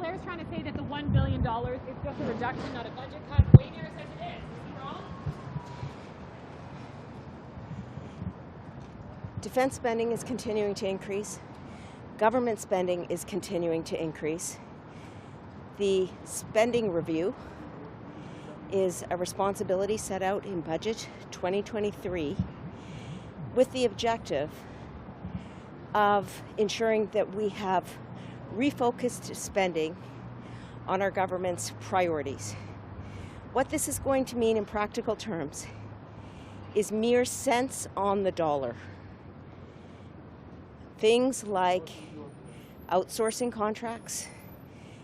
Blair's trying to say that the $1 billion is just a reduction, not a budget cut. Wayner says it is. Is he wrong? Defense spending is continuing to increase. Government spending is continuing to increase. The spending review is a responsibility set out in Budget 2023 with the objective of ensuring that we have refocused spending on our government's priorities. What this is going to mean in practical terms is mere cents on the dollar. Things like outsourcing contracts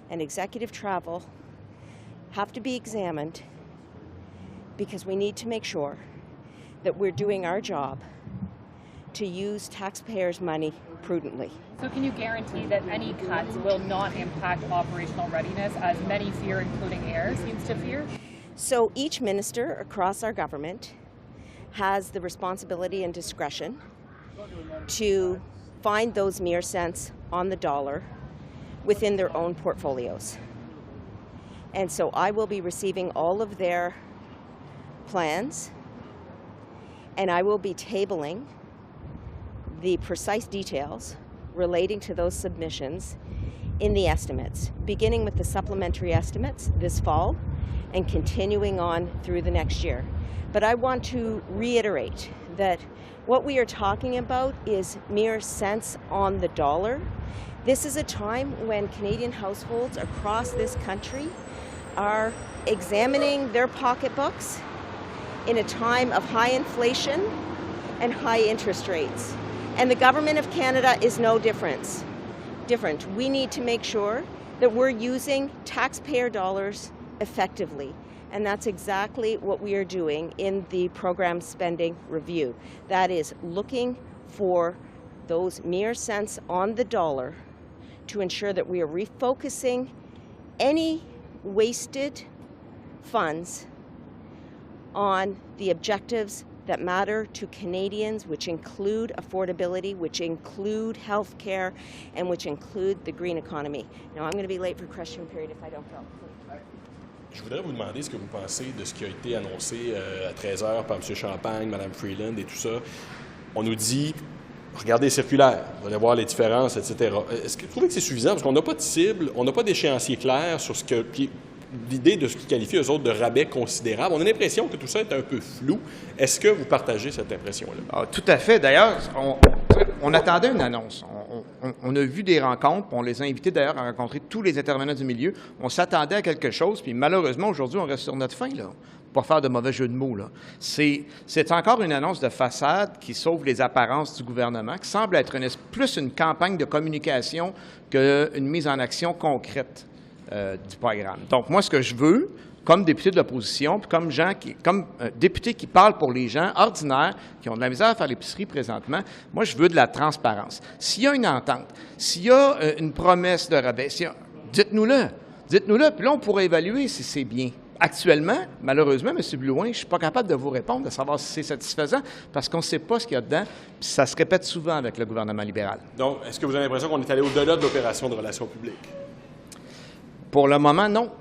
and executive travel have to be examined because we need to make sure that we're doing our job to use taxpayers' money prudently. So can you guarantee that any cuts will not impact operational readiness, as many fear, including AIR seems to fear? So each minister across our government has the responsibility and discretion to find those mere cents on the dollar within their own portfolios. And so I will be receiving all of their plans, and I will be tabling the precise details relating to those submissions in the estimates, beginning with the supplementary estimates this fall and continuing on through the next year. But I want to reiterate that what we are talking about is mere cents on the dollar. This is a time when Canadian households across this country are examining their pocketbooks in a time of high inflation and high interest rates. And the Government of Canada is no different. We need to make sure that we're using taxpayer dollars effectively. And that's exactly what we are doing in the program spending review. That is looking for those mere cents on the dollar to ensure that we are refocusing any wasted funds on the objectives that matter to Canadians, which include affordability, which include health care, and which include the green economy. Now, I'm going to be late for question period if I don't go. Je voudrais vous demander ce que vous pensez de ce qui a été annoncé à 13h par M. Champagne, Mme Freeland et tout ça. On nous dit, regardez les circulaires, vous allez voir les différences, etc. Est-ce que vous trouvez que c'est suffisant? Parce qu'on n'a pas de cible, on n'a pas d'échéancier clair sur ce que... l'idée de ce qu'ils qualifient eux autres de rabais considérable. On a l'impression que tout ça est un peu flou. Est-ce que vous partagez cette impression-là? Ah, tout à fait. D'ailleurs, on attendait une annonce. On a vu des rencontres, on les a invités d'ailleurs à rencontrer tous les intervenants du milieu. On s'attendait à quelque chose, puis malheureusement, aujourd'hui, on reste sur notre faim, là. Pour pas faire de mauvais jeu de mots, là. C'est encore une annonce de façade qui sauve les apparences du gouvernement, qui semble être plus une campagne de communication qu'une mise en action concrète du programme. Donc, moi, ce que je veux, comme député de l'opposition, puis comme député qui parle pour les gens ordinaires qui ont de la misère à faire l'épicerie présentement, moi, je veux de la transparence. S'il y a une entente, s'il y a une promesse de rabais, dites-nous-le. Dites-nous-le, puis là, on pourra évaluer si c'est bien. Actuellement, malheureusement, M. Blouin, je ne suis pas capable de vous répondre, de savoir si c'est satisfaisant, parce qu'on ne sait pas ce qu'il y a dedans, puis ça se répète souvent avec le gouvernement libéral. Donc, est-ce que vous avez l'impression qu'on est allé au-delà de l'opération de relations publiques? Pour le moment, non.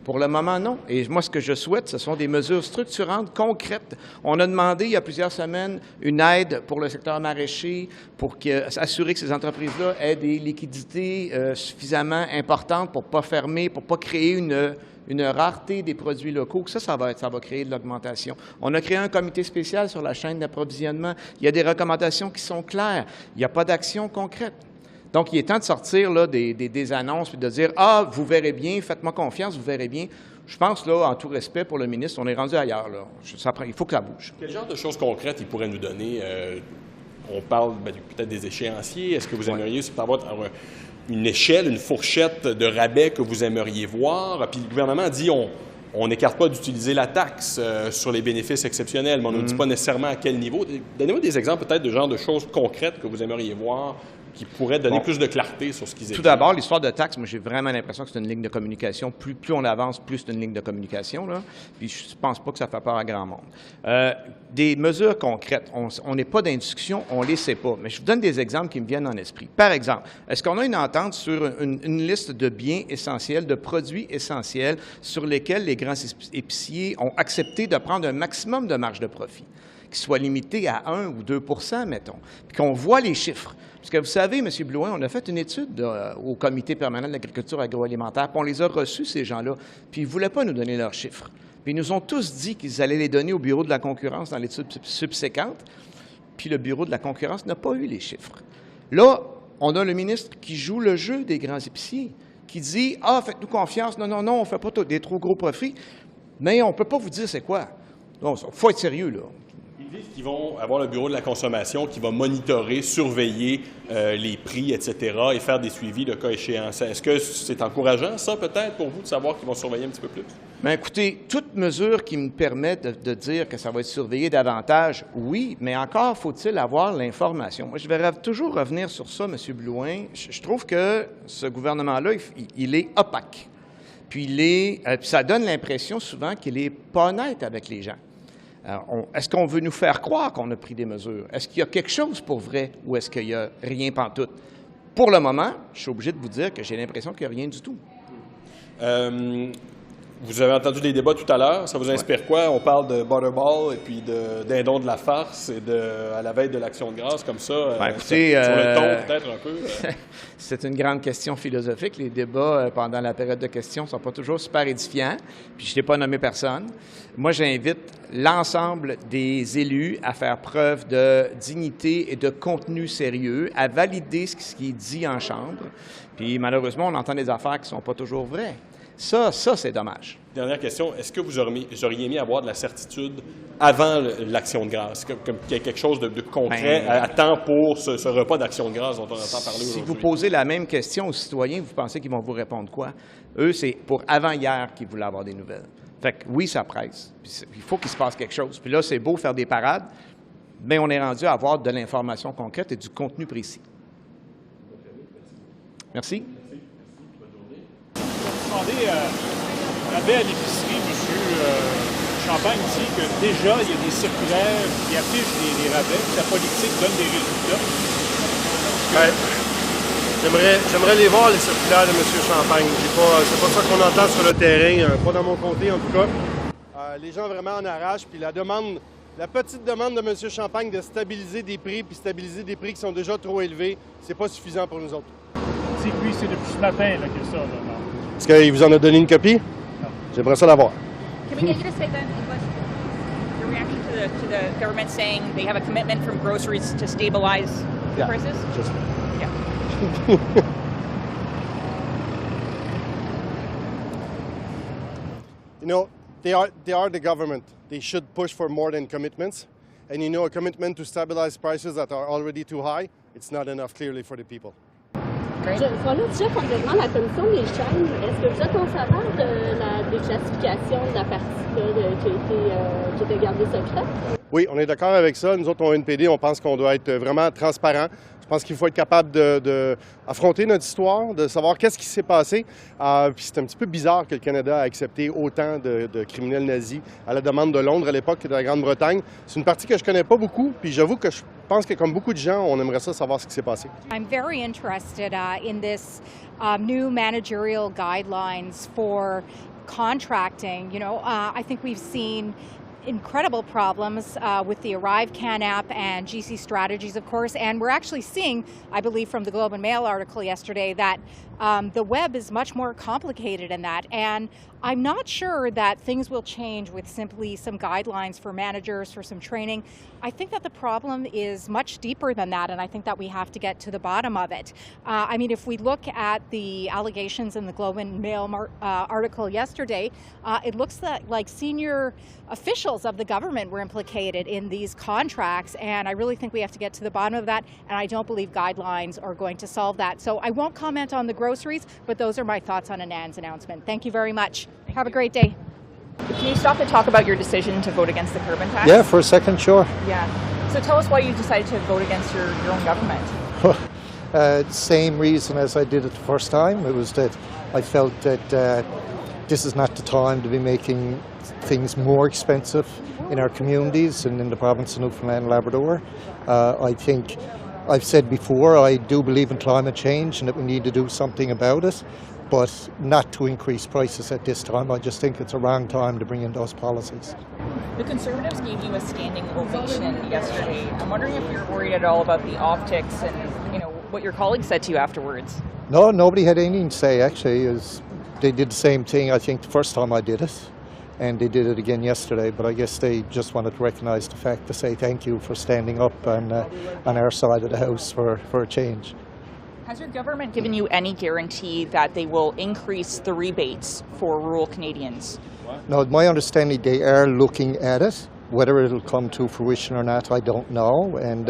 Pour le moment, non. Et moi, ce que je souhaite, ce sont des mesures structurantes, concrètes. On a demandé, il y a plusieurs semaines, une aide pour le secteur maraîcher pour assurer que ces entreprises-là aient des liquidités suffisamment importantes pour ne pas fermer, pour ne pas créer une rareté des produits locaux. Ça va créer de l'augmentation. On a créé un comité spécial sur la chaîne d'approvisionnement. Il y a des recommandations qui sont claires. Il n'y a pas d'action concrète. Donc, il est temps de sortir là, des annonces et de dire « Ah, vous verrez bien, faites-moi confiance, vous verrez bien ». Je pense, là, en tout respect pour le ministre, on est rendu ailleurs. Là. Il faut que ça bouge. Quel genre de choses concrètes il pourrait nous donner? On parle peut-être des échéanciers. Est-ce que vous aimeriez avoir une échelle, une fourchette de rabais que vous aimeriez voir? Puis le gouvernement dit on n'écarte pas d'utiliser la taxe sur les bénéfices exceptionnels, mais on ne dit pas nécessairement à quel niveau. Donnez-moi des exemples peut-être de genre de choses concrètes que vous aimeriez voir qui pourrait donner plus de clarté sur ce qu'ils écrivent? Tout d'abord, l'histoire de taxes, moi, j'ai vraiment l'impression que c'est une ligne de communication. Plus on avance, plus c'est une ligne de communication, là. Puis je pense pas que ça fait peur à grand monde. Des mesures concrètes, on n'est pas dans une discussion, on les sait pas. Mais je vous donne des exemples qui me viennent en esprit. Par exemple, est-ce qu'on a une entente sur une liste de biens essentiels, de produits essentiels sur lesquels les grands épiciers ont accepté de prendre un maximum de marge de profit, qui soit limité à 1 ou 2 mettons, puis qu'on voit les chiffres? Parce que vous savez, M. Blouin, on a fait une étude au Comité permanent de l'agriculture agroalimentaire, puis on les a reçus, ces gens-là, puis ils ne voulaient pas nous donner leurs chiffres. Puis ils nous ont tous dit qu'ils allaient les donner au Bureau de la concurrence dans l'étude subséquente, puis le Bureau de la concurrence n'a pas eu les chiffres. Là, on a le ministre qui joue le jeu des grands épiciers, qui dit « Ah, faites-nous confiance, non, on ne fait pas des trop gros profits, mais on ne peut pas vous dire c'est quoi. » Il faut être sérieux, là. Ils disent qu'ils vont avoir le bureau de la consommation qui va monitorer, surveiller les prix, etc., et faire des suivis de cas échéants. Est-ce que c'est encourageant, ça, peut-être, pour vous, de savoir qu'ils vont surveiller un petit peu plus? Bien, écoutez, toute mesure qui me permet de dire que ça va être surveillé davantage, oui, mais encore faut-il avoir l'information. Moi, je vais toujours revenir sur ça, M. Blouin. Je trouve que ce gouvernement-là, il est opaque. Puis ça donne l'impression souvent qu'il n'est pas honnête avec les gens. Est-ce qu'on veut nous faire croire qu'on a pris des mesures? Est-ce qu'il y a quelque chose pour vrai ou est-ce qu'il n'y a rien pantoute? Pour le moment, je suis obligé de vous dire que j'ai l'impression qu'il n'y a rien du tout. Vous avez entendu les débats tout à l'heure. Ça vous inspire quoi? On parle de Butterball et puis de dindon de la farce et à la veille de l'Action de grâce, comme ça. Écoutez, sur le ton, peut-être un peu. C'est une grande question philosophique. Les débats pendant la période de questions ne sont pas toujours super édifiants. Puis je n'ai pas nommé personne. Moi, j'invite l'ensemble des élus à faire preuve de dignité et de contenu sérieux, à valider ce qui est dit en Chambre. Puis malheureusement, on entend des affaires qui ne sont pas toujours vraies. Ça, c'est dommage. Dernière question. Est-ce que vous auriez aimé avoir de la certitude avant l'Action de grâce, comme quelque chose de concret à temps pour ce repas d'Action de grâce dont on entend parler aujourd'hui? Si vous posez la même question aux citoyens, vous pensez qu'ils vont vous répondre quoi? Eux, c'est pour avant-hier qu'ils voulaient avoir des nouvelles. Fait que oui, ça presse. Il faut qu'il se passe quelque chose. Puis là, c'est beau faire des parades, mais on est rendu à avoir de l'information concrète et du contenu précis. Merci. Demandez rabais à l'épicerie, M. Champagne dit que déjà, il y a des circulaires qui affichent des rabais, que la politique donne des résultats. J'aimerais les voir, les circulaires de M. Champagne. C'est pas ça qu'on entend sur le terrain, pas dans mon comté en tout cas. Les gens vraiment en arrachent, puis la petite demande de M. Champagne de stabiliser des prix, puis stabiliser des prix qui sont déjà trop élevés, c'est pas suffisant pour nous autres. C'est depuis ce matin là, que ça. Là. Est-ce qu'il vous en a donné une copie? Non. J'aimerais ça l'avoir. Can we get you to say that in English? Your reaction to the government saying they have a commitment from groceries to stabilize the prices? You know, they are the government. They should push for more than commitments. And you know, a commitment to stabilize prices that are already too high, it's not enough clearly for the people. Voilà, déjà complètement la commission des chaînes. Est-ce que vous êtes en faveur de la déclassification de la partie qui a été gardée secrète? Oui, on est d'accord avec ça. Nous autres, au NPD, on pense qu'on doit être vraiment transparent. Je pense qu'il faut être capable d'affronter notre histoire, de savoir qu'est-ce qui s'est passé. Puis c'est un petit peu bizarre que le Canada a accepté autant de criminels nazis à la demande de Londres à l'époque et de la Grande-Bretagne. C'est une partie que je connais pas beaucoup, puis j'avoue que je pense que comme beaucoup de gens, on aimerait ça savoir ce qui s'est passé. I'm very interested in this new managerial guidelines for contracting. You know, I think we've seen incredible problems with the Arrive Can app and GC Strategies, of course, and we're actually seeing, I believe from the Globe and Mail article yesterday, that the web is much more complicated in that, and I'm not sure that things will change with simply some guidelines for managers, for some training. I think that the problem is much deeper than that, and I think that we have to get to the bottom of it. I mean, if we look at the allegations in the Globe and Mail article yesterday, it looks like senior officials of the government were implicated in these contracts, and I really think we have to get to the bottom of that, and I don't believe guidelines are going to solve that. So I won't comment on the groceries, but those are my thoughts on Anand's announcement. Thank you very much. Have a great day. Can you stop and talk about your decision to vote against the carbon tax? Yeah, for a second, sure. Yeah. So tell us why you decided to vote against your own government. Same reason as I did it the first time. It was that I felt that this is not the time to be making things more expensive in our communities and in the province of Newfoundland and Labrador. I think I've said before, I do believe in climate change and that we need to do something about it, but not to increase prices at this time. I just think it's a wrong time to bring in those policies. The Conservatives gave you a standing ovation yesterday. I'm wondering if you're worried at all about the optics and what your colleagues said to you afterwards. No, nobody had anything to say, actually. They did the same thing, I think, the first time I did it, and they did it again yesterday, but I guess they just wanted to recognise the fact to say thank you for standing up on our side of the house for a change. Has your government given you any guarantee that they will increase the rebates for rural Canadians? No, my understanding, they are looking at it. Whether it'll come to fruition or not, I don't know, and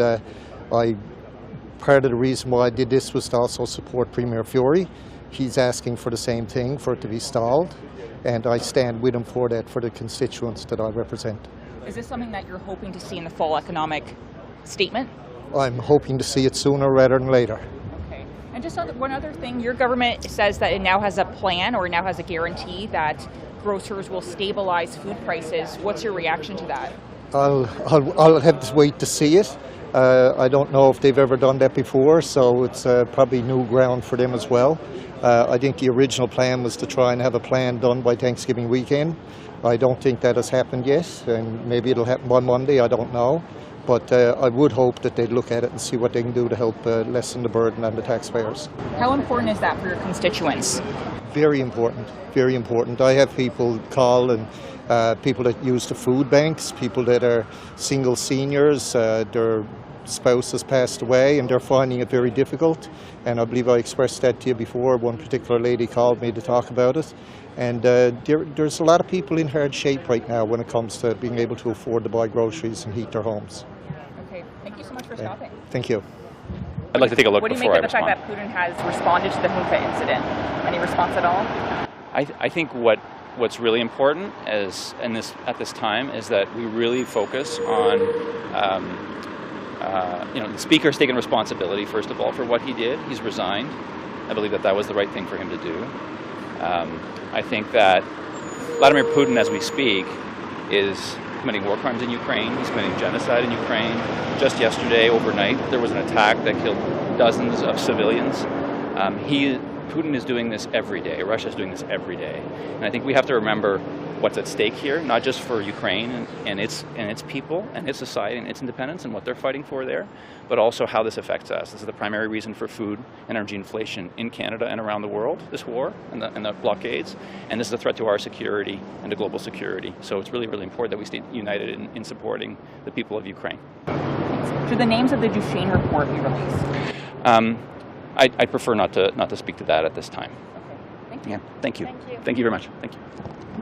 part of the reason why I did this was to also support Premier Fiore. He's asking for the same thing, for it to be stalled, and I stand with him for that, for the constituents that I represent. Is this something that you're hoping to see in the fall economic statement? I'm hoping to see it sooner rather than later. Okay. And just one other thing, your government says that it now has a plan or now has a guarantee that grocers will stabilize food prices. What's your reaction to that? I'll have to wait to see it. I don't know if they've ever done that before, so it's probably new ground for them as well. I think the original plan was to try and have a plan done by Thanksgiving weekend. I don't think that has happened yet, and maybe it'll happen by Monday, I don't know. But I would hope that they'd look at it and see what they can do to help lessen the burden on the taxpayers. How important is that for your constituents? Very important, very important. I have people call, and people that use the food banks, people that are single seniors, their spouse has passed away and they're finding it very difficult. And I believe I expressed that to you before. One particular lady called me to talk about it. And there's a lot of people in hard shape right now when it comes to being able to afford to buy groceries and heat their homes. Okay, thank you so much for stopping. Thank you. I'd like to take a look before I respond. What do you make of the fact that Putin has responded to the Hoofa incident? Any response at all? I think what's really important at this time is that we really focus on the Speaker's taken responsibility, first of all, for what he did. He's resigned. I believe that was the right thing for him to do. I think that Vladimir Putin, as we speak, is committing war crimes in Ukraine. He's committing genocide in Ukraine. Just yesterday, overnight, there was an attack that killed dozens of civilians. Putin is doing this every day. Russia is doing this every day. And I think we have to remember what's at stake here, not just for Ukraine and its people and its society and its independence and what they're fighting for there, but also how this affects us. This is the primary reason for food and energy inflation in Canada and around the world, this war and the blockades. And this is a threat to our security and to global security. So it's really, really important that we stay united in supporting the people of Ukraine. Should the names of the Duchesne report be released? I prefer not to speak to that at this time. Okay. Thank you. Yeah. Thank you. Thank you. Thank you very much. Thank you.